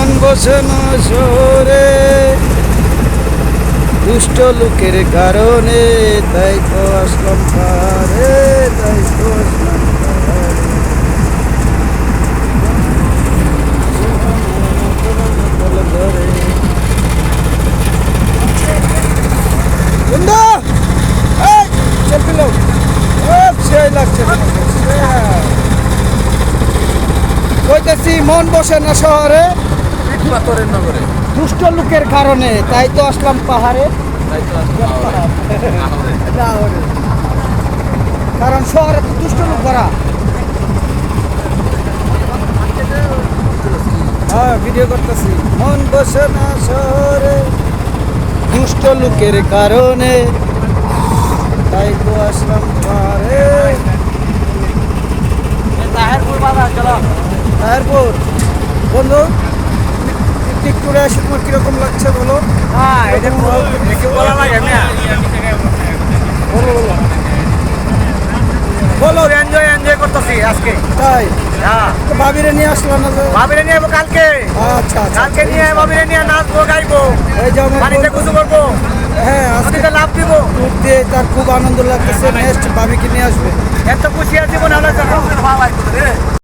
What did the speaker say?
মন বসে না শহরে দুষ্ট লোকের কারণে, তাই তো আসলাম পাহাড়ে, তাই তো আসলাম পাহাড়ে। ধরে বন্ধু, এই সেলফি লো। সেই লাগছে কইতেছি মন বসে না শহরে পাথরের নগরে, দুষ্ট লোকের কারণে, তাই তো আসলাম পাহাড়ে। তাই তো আসলে শহরে। কারণ শহরে তো দুষ্ট লোক ভরা। হ্যাঁ, ভিডিও করতেছি। মন বসে না শহরে দুষ্ট লোকের কারণে, তাই তো আসলাম পাহাড়ে। তাহেরপুর বাজার চলো। তারপর বন্ধু, পিকনিক ট্যুরে এসে তোমার কিরকম লাগছে বলো? হ্যাঁ, এটা বলা লাগে না। বলো বলো বলো, এনজয় করতেছি আজকে। তাই হ্যাঁ, তো ভাবিরে নিয়ে আসলাম না যে? ভাবিরে নিয়ে যাবো কালকে। আচ্ছা আচ্ছা, কালকে নিয়ে ভাবিরে নিয়ে নাচবো, গাইবো, এই যে আমার পানিতে বন্ধু- কুচু করবো, হ্যাঁ, আজকে নদীতে লাভ দিব। ট্যুর দিয়ে তার খুব আনন্দ লাগতেছে। নেক্সট ভাবিকে নিয়ে আসবে। এত খুশি আছি মনে হলো